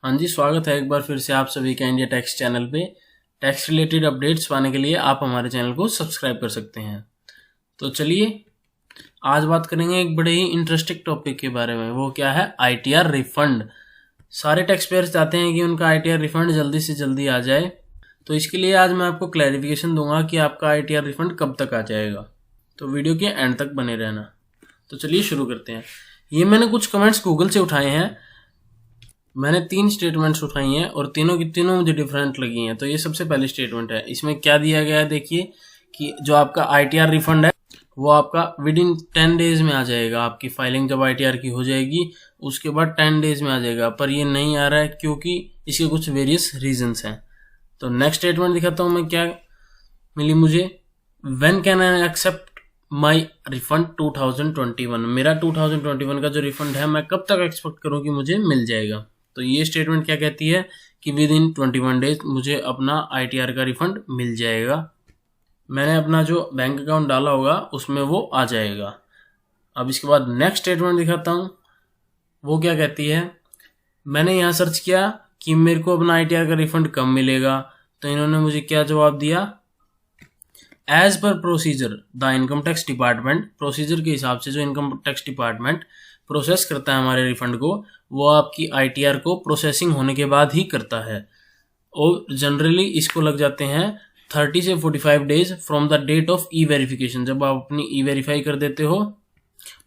हाँ जी, स्वागत है एक बार फिर से आप सभी का इंडिया टैक्स चैनल पे। टैक्स रिलेटेड अपडेट्स पाने के लिए आप हमारे चैनल को सब्सक्राइब कर सकते हैं। तो चलिए आज बात करेंगे एक बड़े ही इंटरेस्टिंग टॉपिक के बारे में। वो क्या है? ITR refund. सारे टैक्स पेयर्स चाहते हैं कि उनका ITR रिफंड जल्दी से जल्दी आ जाए, तो इसके लिए आज मैं आपको क्लैरिफिकेशन दूंगा कि आपका ITR रिफंड कब तक आ जाएगा। तो वीडियो के एंड तक बने रहना। तो चलिए शुरू करते हैं। ये मैंने कुछ कमेंट्स गूगल से उठाए हैं। मैंने 3 स्टेटमेंट्स उठाई हैं और तीनों की तीनों मुझे डिफरेंट लगी हैं। तो ये सबसे पहली स्टेटमेंट है। इसमें क्या दिया गया है, देखिए कि जो आपका ITR रिफंड है वो आपका विद इन 10 डेज में आ जाएगा। आपकी फाइलिंग जब ITR की हो जाएगी उसके बाद 10 डेज में आ जाएगा, पर ये नहीं आ रहा है क्योंकि इसके कुछ वेरियस रीजंस हैं। तो नेक्स्ट स्टेटमेंट दिखाता हूँ मैं क्या मिली मुझे। When can I accept my refund 2021। मेरा 2021 का जो रिफंड है मैं कब तक एक्सपेक्ट करूँ कि मुझे मिल जाएगा। तो ये स्टेटमेंट क्या कहती है कि विद इन 21 डेज मुझे अपना ITR का रिफंड मिल जाएगा। मैंने अपना जो बैंक अकाउंट डाला होगा उसमें वो आ जाएगा। अब इसके बाद नेक्स्ट स्टेटमेंट दिखाता हूँ। वो क्या कहती है, मैंने यहाँ सर्च किया कि मेरे को अपना ITR का रिफंड कब मिलेगा। तो इन्होंने मुझे क्या जवाब दिया, as per procedure the income tax department. Procedure के हिसाब से जो इनकम टैक्स डिपार्टमेंट प्रोसेस करता है हमारे रिफंड को, वो आपकी ITR को प्रोसेसिंग होने के बाद ही करता है। और जनरली इसको लग जाते हैं 30 से 45 days from the date of e verification. जब आप अपनी E-वेरीफाई कर देते हो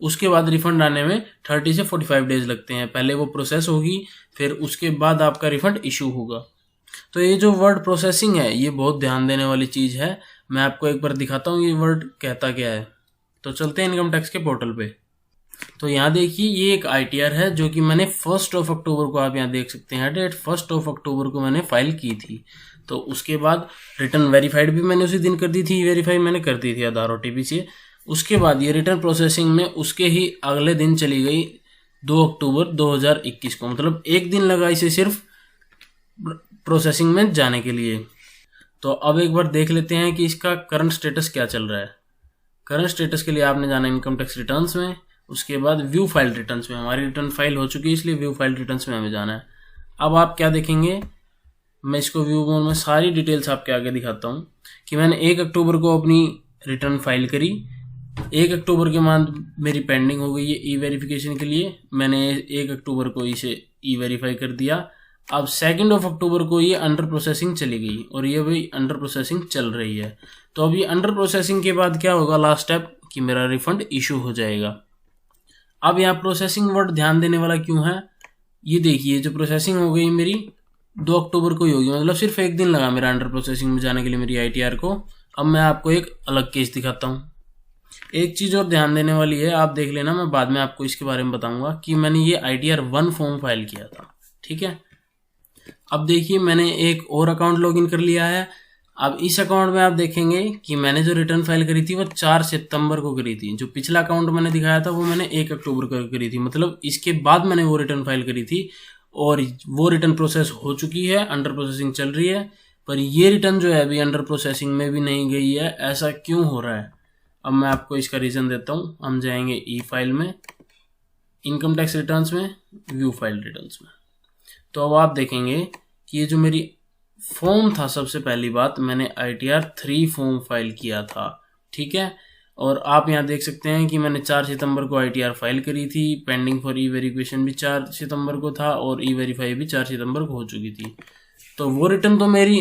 उसके बाद रिफंड आने में 30 से 45 डेज लगते हैं। पहले वो प्रोसेस होगी, फिर उसके बाद आपका रिफंड इशू होगा। तो ये जो वर्ड प्रोसेसिंग है ये बहुत ध्यान देने वाली चीज़ है। मैं आपको एक बार दिखाता हूँ ये वर्ड कहता क्या है। तो चलते हैं इनकम टैक्स के पोर्टल पे। तो यहाँ देखिए ये एक ITR है जो कि मैंने 1 अक्टूबर को, आप यहाँ देख सकते हैं डेट 1 अक्टूबर को मैंने फाइल की थी। तो उसके बाद रिटर्न वेरीफाइड भी मैंने उसी दिन कर दी थी। वेरीफाई मैंने कर दी थी आधार OTP से। उसके बाद ये रिटर्न प्रोसेसिंग में उसके ही अगले दिन चली गई 2 अक्टूबर 2021 को। मतलब एक दिन लगा इसे सिर्फ प्रोसेसिंग में जाने के लिए। तो अब एक बार देख लेते हैं कि इसका करंट स्टेटस क्या चल रहा है। करंट स्टेटस के लिए आपने जाना इनकम टैक्स रिटर्न्स में, उसके बाद व्यू फाइल रिटर्न्स में। हमारी रिटर्न फाइल हो चुकी है इसलिए व्यू फाइल रिटर्न्स में हमें जाना है। अब आप क्या देखेंगे, मैं इसको व्यू मोड में सारी डिटेल्स आपके आगे दिखाता हूँ कि मैंने 1 अक्टूबर को अपनी रिटर्न फाइल करी। 1 अक्टूबर के बाद मेरी पेंडिंग हो गई है E-वेरिफिकेशन के लिए। मैंने 1 अक्टूबर को इसे E-वेरीफाई कर दिया। अब 2 अक्टूबर को ये अंडर प्रोसेसिंग चली गई और ये भी अंडर प्रोसेसिंग चल रही है। तो अभी अंडर प्रोसेसिंग के बाद क्या होगा, लास्ट स्टेप कि मेरा रिफंड इशू हो जाएगा। अब यहाँ प्रोसेसिंग वर्ड ध्यान देने वाला क्यों है, ये देखिए जो प्रोसेसिंग हो गई मेरी 2 अक्टूबर को ही होगी। मतलब सिर्फ एक दिन लगा मेरा अंडर प्रोसेसिंग में जाने के लिए मेरी ITR को। अब मैं आपको एक अलग केस दिखाता हूँ। एक चीज़ और ध्यान देने वाली है, आप देख लेना, मैं बाद में आपको इसके बारे में बताऊंगा कि मैंने ये ITR 1 फॉर्म फाइल किया था। ठीक है, अब देखिए मैंने एक और अकाउंट लॉगिन कर लिया है। अब इस अकाउंट में आप देखेंगे कि मैंने जो रिटर्न फाइल करी थी वो 4 सितंबर को करी थी। जो पिछला अकाउंट मैंने दिखाया था वो मैंने 1 अक्टूबर को करी थी। मतलब इसके बाद मैंने वो रिटर्न फाइल करी थी और वो रिटर्न प्रोसेस हो चुकी है, अंडर प्रोसेसिंग चल रही है। पर ये रिटर्न जो है अभी अंडर प्रोसेसिंग में भी नहीं गई है। ऐसा क्यों हो रहा है, अब मैं आपको इसका रीज़न देता हूँ। हम जाएंगे E-फाइल में, इनकम टैक्स रिटर्न्स में, व्यू फाइल रिटर्न्स में। तो अब आप देखेंगे कि ये जो मेरी फॉर्म था, सबसे पहली बात मैंने ITR 3 फॉर्म फाइल किया था। ठीक है, और आप यहाँ देख सकते हैं कि मैंने 4 सितंबर को ITR फाइल करी थी। पेंडिंग फॉर E-वेरिफिकेशन भी 4 सितंबर को था और E-वेरीफाई भी 4 सितंबर को हो चुकी थी। तो वो रिटर्न तो मेरी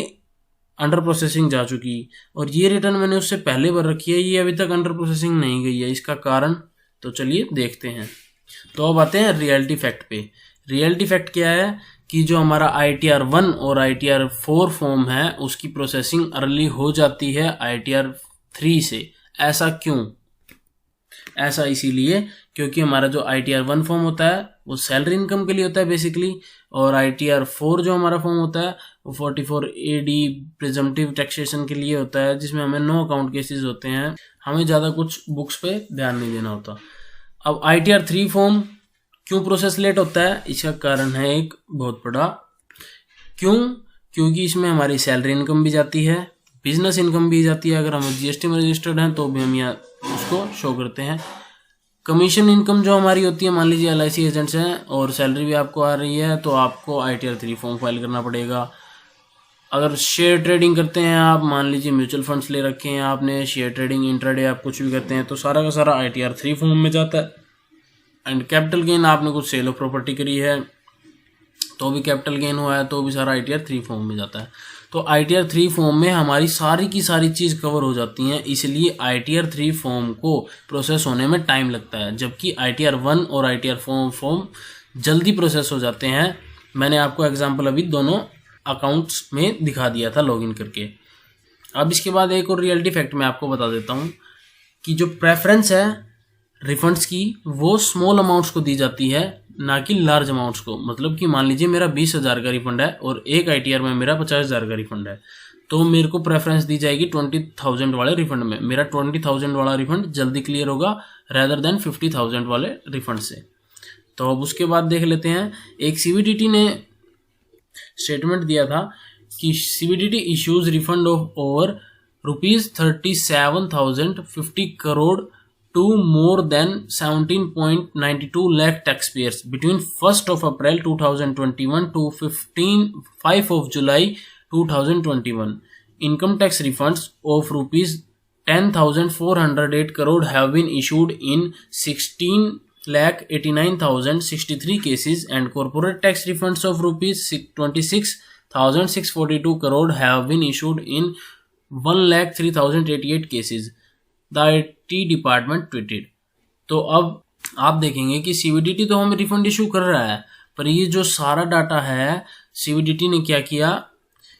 अंडर प्रोसेसिंग जा चुकी, और ये रिटर्न मैंने उससे पहले भर रखी है, ये अभी तक अंडर प्रोसेसिंग नहीं गई है। इसका कारण तो चलिए देखते हैं। तो अब आते हैं रियलिटी फैक्ट पे। रियलिटी फैक्ट क्या है कि जो हमारा ITR 1 और ITR 4 फॉर्म है उसकी प्रोसेसिंग अर्ली हो जाती है ITR 3 से। ऐसा क्यों? ऐसा इसीलिए क्योंकि हमारा जो ITR 1 फॉर्म होता है वो सैलरी इनकम के लिए होता है बेसिकली, और ITR 4 जो हमारा फॉर्म होता है वो 44AD प्रिजम्पटिव टैक्सेशन के लिए होता है, जिसमें हमें नो अकाउंट केसेस होते हैं। हमें ज़्यादा कुछ बुक्स पे ध्यान नहीं देना होता। अब ITR 3 फॉर्म क्यों प्रोसेस लेट होता है, इसका कारण है एक बहुत बड़ा। क्योंकि इसमें हमारी सैलरी इनकम भी जाती है, बिजनेस इनकम भी जाती है। अगर हम GST में रजिस्टर्ड हैं तो भी हम यहाँ उसको शो करते हैं। कमीशन इनकम जो हमारी होती है, मान लीजिए LIC एजेंट्स हैं और सैलरी भी आपको आ रही है, तो आपको ITR 3 फॉर्म फाइल करना पड़ेगा। अगर शेयर ट्रेडिंग करते हैं आप, मान लीजिए म्यूचुअल फंड्स ले रखे हैं आपने, शेयर ट्रेडिंग, इंट्राडे आप कुछ भी करते हैं, तो सारा का सारा ITR 3 फॉर्म में जाता है। एंड कैपिटल गेन, आपने कुछ सेल ऑफ प्रॉपर्टी करी है तो भी कैपिटल गेन हुआ है, तो भी सारा ITR 3 फॉर्म में जाता है। तो ITR 3 फॉर्म में हमारी सारी की सारी चीज़ कवर हो जाती हैं, इसलिए ITR 3 फॉर्म को प्रोसेस होने में टाइम लगता है, जबकि ITR 1 और ITR फॉर्म जल्दी प्रोसेस हो जाते हैं। मैंने आपको एग्जाम्पल अभी दोनों अकाउंट्स में दिखा दिया था लॉगिन करके। अब इसके बाद एक और रियलिटी फैक्ट मैं आपको बता देता हूँ कि जो प्रेफरेंस है रिफंड्स की, वो स्मॉल अमाउंट्स को दी जाती है, ना कि लार्ज अमाउंट्स को। मतलब कि मान लीजिए मेरा 20,000 का रिफंड है और एक ITR में मेरा 50,000 का रिफंड है, तो मेरे को प्रेफरेंस दी जाएगी 20,000 वाले रिफंड में। मेरा 20,000 वाला रिफंड जल्दी क्लियर होगा रेदर देन 50,000 वाले रिफंड से। तो अब उसके बाद देख लेते हैं, एक CBDT ने स्टेटमेंट दिया था कि CBDT issues refund of over ₹37,050 crore to more than 17.92 lakh taxpayers between 1st of April 2021 to 5 of July 2021. Income tax refunds of ₹10,408 crore have been issued in 16,89,063 cases, and corporate tax refunds of ₹26,642 crore have been issued in 1,03,088 cases. The IT department tweeted. तो अब आप देखेंगे कि CBDT तो हमें refund issue कर रहा है, पर ये जो सारा डाटा है CBDT ने क्या किया,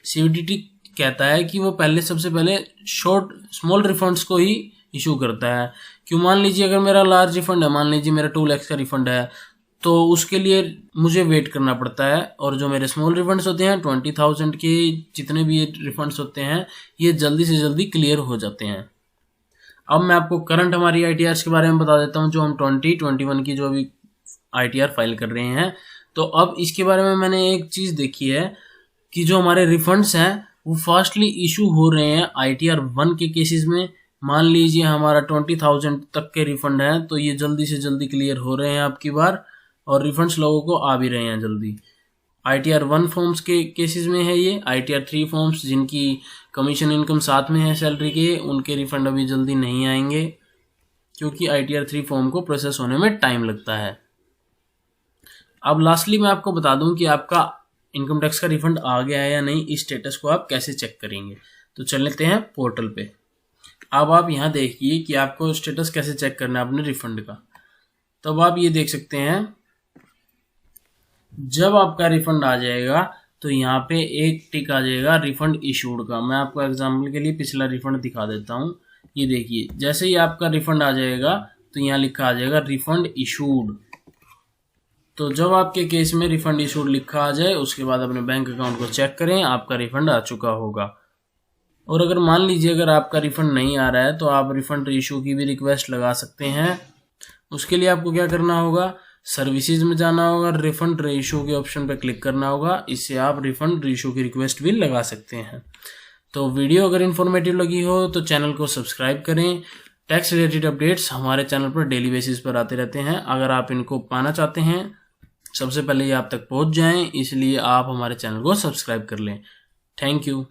CBDT कहता है कि वो सबसे पहले स्मॉल रिफंड्स को ही इशू करता है। क्यों? मान लीजिए अगर मेरा लार्ज रिफंड है, मान लीजिए मेरा 2 लाख का रिफंड है, तो उसके लिए मुझे वेट करना पड़ता है, और जो मेरे स्मॉल रिफंड्स होते हैं 20,000 के जितने भी रिफंड्स होते हैं, ये जल्दी से जल्दी क्लियर हो जाते हैं। अब मैं आपको करंट हमारी ITRs के बारे में बता देता हूँ, जो हम 2021 की जो अभी ITR फाइल कर रहे हैं। तो अब इसके बारे में मैंने एक चीज़ देखी है कि जो हमारे रिफंड्स हैं वो फास्टली इशू हो रहे हैं ITR 1 के केसेस में। मान लीजिए हमारा 20,000 तक के रिफंड हैं, तो ये जल्दी से जल्दी क्लियर हो रहे हैं आपकी बार, और रिफंड्स लोगों को आ भी रहे हैं जल्दी। ITR 1 फॉर्म्स के केसेस में है ये। ITR 3 फॉर्म्स जिनकी कमीशन इनकम साथ में है सैलरी के, उनके रिफंड अभी जल्दी नहीं आएंगे, क्योंकि ITR 3 फॉर्म को प्रोसेस होने में टाइम लगता है। अब लास्टली मैं आपको बता दूं कि आपका इनकम टैक्स का रिफंड आ गया है या नहीं, इस स्टेटस को आप कैसे चेक करेंगे। तो चल लेते हैं पोर्टल पे। अब आप यहाँ देखिए कि आपको स्टेटस कैसे चेक करना है अपने रिफंड का। तब आप ये देख सकते हैं, जब आपका रिफंड आ जाएगा तो यहाँ पे एक टिक आ जाएगा रिफंड इशूड का। मैं आपको एग्जांपल के लिए पिछला रिफंड दिखा देता हूँ। ये देखिए, जैसे ही आपका रिफंड आ जाएगा तो यहाँ लिखा आ जाएगा रिफंड इशूड। तो जब आपके केस में रिफंड इशूड लिखा आ जाए, उसके बाद अपने बैंक अकाउंट को चेक करें, आपका रिफंड आ चुका होगा। और अगर मान लीजिए अगर आपका रिफंड नहीं आ रहा है, तो आप रिफंड रीइशू की भी रिक्वेस्ट लगा सकते हैं। उसके लिए आपको क्या करना होगा, सर्विसेज में जाना होगा, रिफंड रीइशू के ऑप्शन पर क्लिक करना होगा। इससे आप रिफंड रीइशू की रिक्वेस्ट भी लगा सकते हैं। तो वीडियो अगर इन्फॉर्मेटिव लगी हो तो चैनल को सब्सक्राइब करें। टैक्स रिलेटेड अपडेट्स हमारे चैनल पर डेली बेसिस पर आते रहते हैं। अगर आप इनको पाना चाहते हैं, सबसे पहले ये आप तक पहुंच जाएं, इसलिए आप हमारे चैनल को सब्सक्राइब कर लें। Thank you.